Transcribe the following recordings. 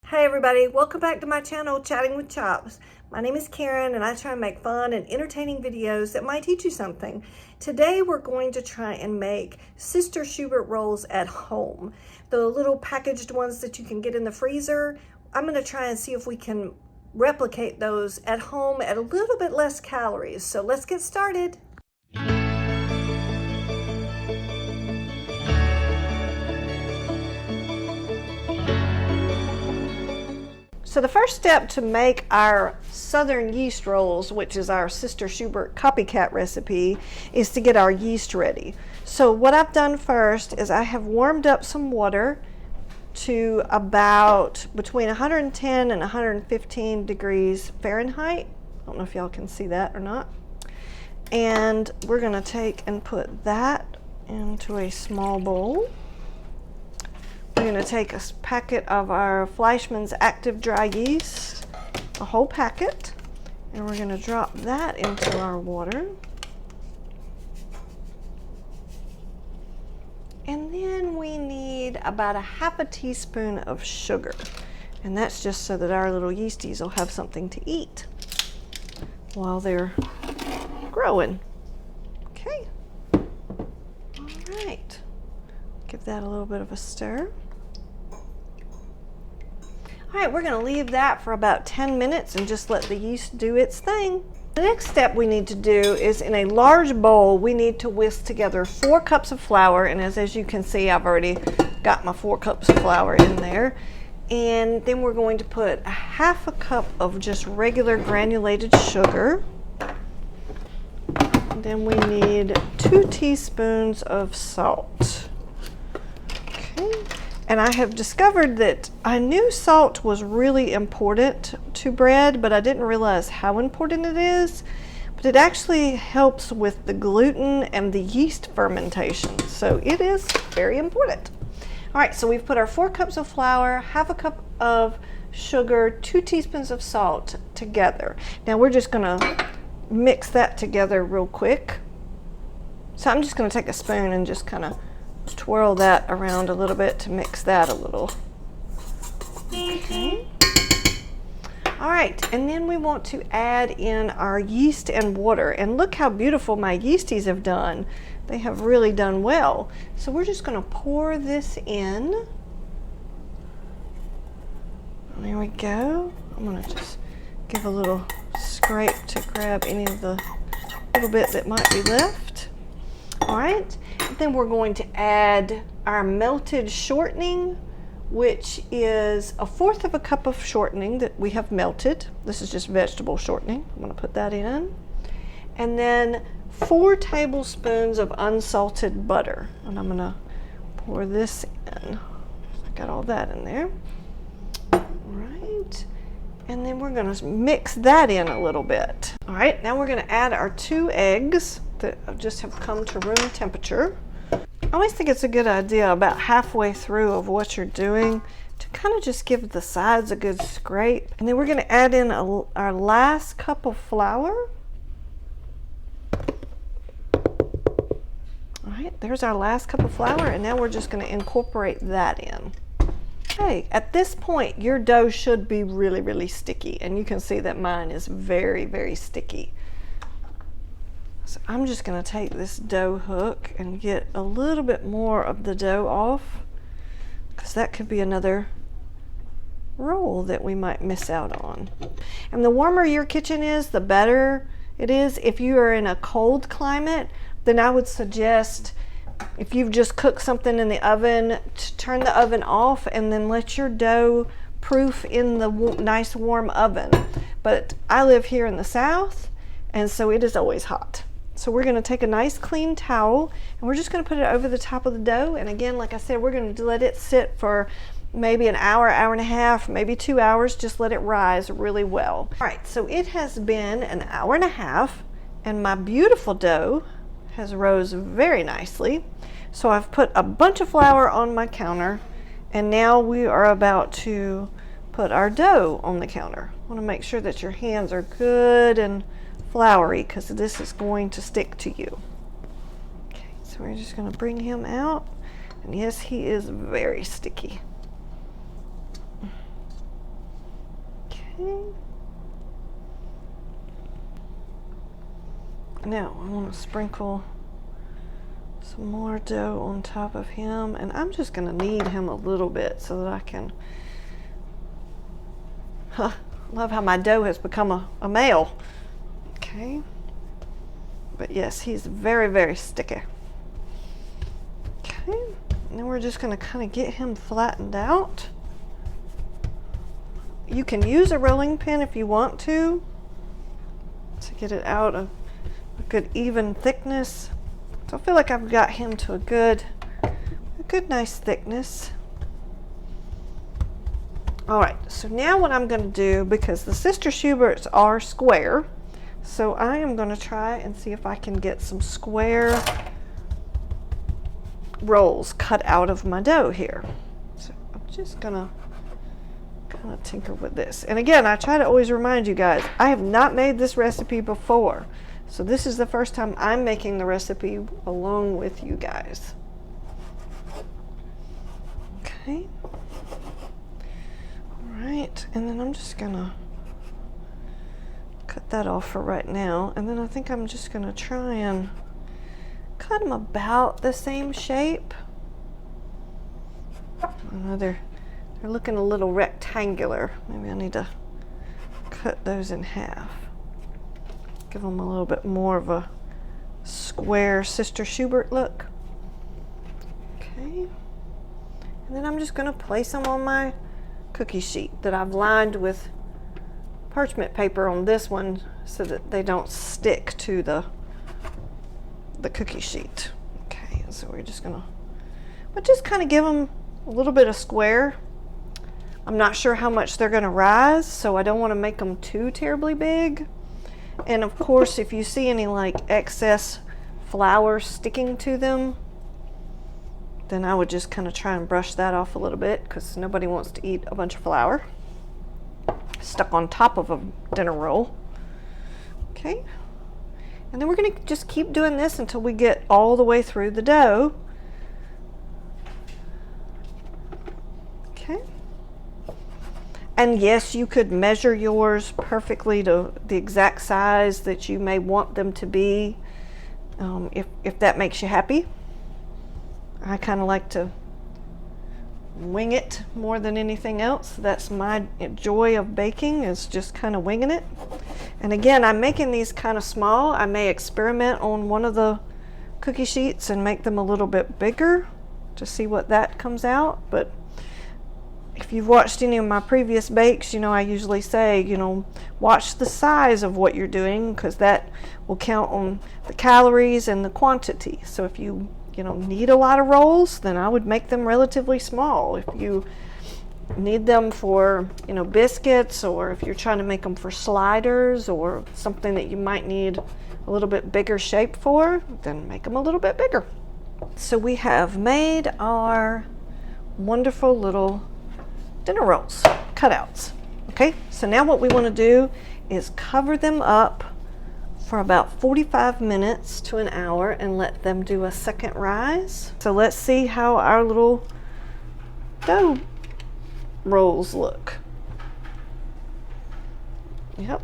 Hey everybody, welcome back to my channel, Chatting with Chops. My name is Karen and I try and make fun and entertaining videos that might teach you something. Today we're going to try and make Sister Schubert rolls at home. The little packaged ones that you can get in the freezer. I'm going to try and see if we can replicate those at home at a little bit less calories. So let's get started. So the first step to make our southern yeast rolls, which is our Sister Schubert Copycat recipe, is to get our yeast ready. So what I've done first is I have warmed up some water to about between 110 and 115 degrees Fahrenheit. I don't know if y'all can see that or not. And we're going to take and put that into a small bowl. We're going to take a packet of our Fleischmann's active dry yeast, a whole packet, and we're going to drop that into our water. And then we need about a half a teaspoon of sugar. And that's just so that our little yeasties will have something to eat while they're growing. Okay. All right. Give that a little bit of a stir. All right, we're going to leave that for about 10 minutes and just let the yeast do its thing. The next step we need to do is in a large bowl, we need to whisk together 4 cups of flour. And as you can see, I've already got my 4 cups of flour in there. And then we're going to put a half a cup of just regular granulated sugar. And then we need 2 teaspoons of salt. Okay. And I have discovered that I knew salt was really important to bread, but I didn't realize how important it is. But it actually helps with the gluten and the yeast fermentation. So it is very important. All right, so we've put our 4 cups of flour, half a cup of sugar, 2 teaspoons of salt together. Now we're just gonna mix that together real quick. So I'm just gonna take a spoon and just kind of twirl that around a little bit to mix that a little. Okay. All right, and then we want to add in our yeast and water. And look how beautiful my yeasties have done. They have really done well. So we're just going to pour this in. There we go. I'm going to just give a little scrape to grab any of the little bit that might be left. All right, then we're going to add our melted shortening, which is 1/4 of a cup of shortening that we have melted. This is just vegetable shortening. I'm going to put that in. And then 4 tablespoons of unsalted butter. And I'm going to pour this in. I got all that in there. All right. And then we're going to mix that in a little bit. All right, now we're going to add our 2 eggs that just have come to room temperature. I always think it's a good idea about halfway through of what you're doing to kind of just give the sides a good scrape. And then we're going to add in our last cup of flour. All right, there's our last cup of flour, and now we're just going to incorporate that in. Okay, at this point, your dough should be really, really sticky, and you can see that mine is very, very sticky. So I'm just going to take this dough hook and get a little bit more of the dough off, because that could be another roll that we might miss out on. And the warmer your kitchen is, the better it is. If you are in a cold climate, then I would suggest, if you've just cooked something in the oven, to turn the oven off and then let your dough proof in the nice warm oven. But I live here in the South, and so it is always hot. So we're going to take a nice clean towel and we're just going to put it over the top of the dough. And again, like I said, we're going to let it sit for maybe an hour, hour and a half, maybe 2 hours. Just let it rise really well. All right, so it has been an hour and a half and my beautiful dough has rose very nicely. So I've put a bunch of flour on my counter, and now we are about to put our dough on the counter. I want to make sure that your hands are good and floury, because this is going to stick to you. Okay, so we're just going to bring him out, and yes, he is very sticky. Okay. Now I want to sprinkle some more dough on top of him, and I'm just going to knead him a little bit so that I can, love how my dough has become a male. Okay. But yes, he's very, very sticky. Okay. And then we're just going to kind of get him flattened out. You can use a rolling pin if you want to get it out a good even thickness. So I feel like I've got him to a good nice thickness. All right, so now what I'm going to do, because the Sister Schuberts are square, so I am going to try and see if I can get some square rolls cut out of my dough here. So I'm just going to kind of tinker with this. And again, I try to always remind you guys, I have not made this recipe before. So this is the first time I'm making the recipe along with you guys. Okay. All right, and then I'm just gonna cut that off for right now. And then I think I'm just gonna try and cut them about the same shape. I know they're looking a little rectangular. Maybe I need to cut those in half. Give them a little bit more of a square Sister Schubert look. Okay. And then I'm just going to place them on my cookie sheet that I've lined with parchment paper on this one so that they don't stick to the cookie sheet. Okay, so we're just going to just kind of give them a little bit of square. I'm not sure how much they're going to rise, so I don't want to make them too terribly big. And of course, if you see any like excess flour sticking to them, then I would just kind of try and brush that off a little bit, because nobody wants to eat a bunch of flour stuck on top of a dinner roll. Okay. And then we're going to just keep doing this until we get all the way through the dough. Okay. And yes, you could measure yours perfectly to the exact size that you may want them to be, if that makes you happy. I kind of like to wing it more than anything else. That's my joy of baking, is just kind of winging it. And again, I'm making these kind of small. I may experiment on one of the cookie sheets and make them a little bit bigger to see what that comes out. But if you've watched any of my previous bakes, you know I usually say, watch the size of what you're doing, because that will count on the calories and the quantity. So if you need a lot of rolls, then I would make them relatively small. If you need them for biscuits, or if you're trying to make them for sliders or something that you might need a little bit bigger shape for, then make them a little bit bigger. So we have made our wonderful little dinner rolls, cutouts. Okay, so now what we want to do is cover them up for about 45 minutes to an hour and let them do a second rise. So let's see how our little dough rolls look. Yep.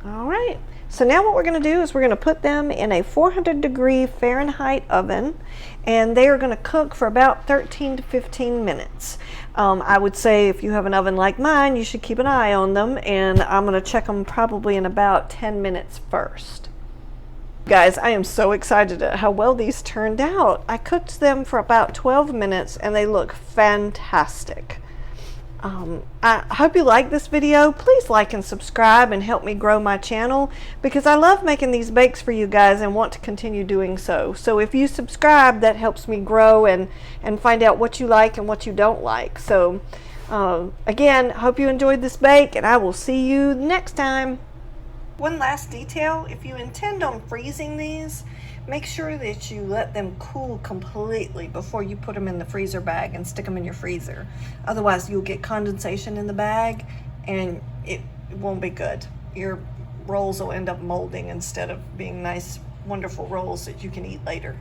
All right. So now what we're going to do is we're going to put them in a 400-degree Fahrenheit oven, and they are going to cook for about 13 to 15 minutes. I would say if you have an oven like mine, you should keep an eye on them, and I'm going to check them probably in about 10 minutes first. Guys, I am so excited at how well these turned out. I cooked them for about 12 minutes and they look fantastic. I hope you like this video. Please like and subscribe and help me grow my channel, because I love making these bakes for you guys and want to continue doing so. So if you subscribe, that helps me grow and find out what you like and what you don't like. So again, hope you enjoyed this bake, and I will see you next time. One last detail: if you intend on freezing these, make sure that you let them cool completely before you put them in the freezer bag and stick them in your freezer. Otherwise, you'll get condensation in the bag and it won't be good. Your rolls will end up molding instead of being nice, wonderful rolls that you can eat later.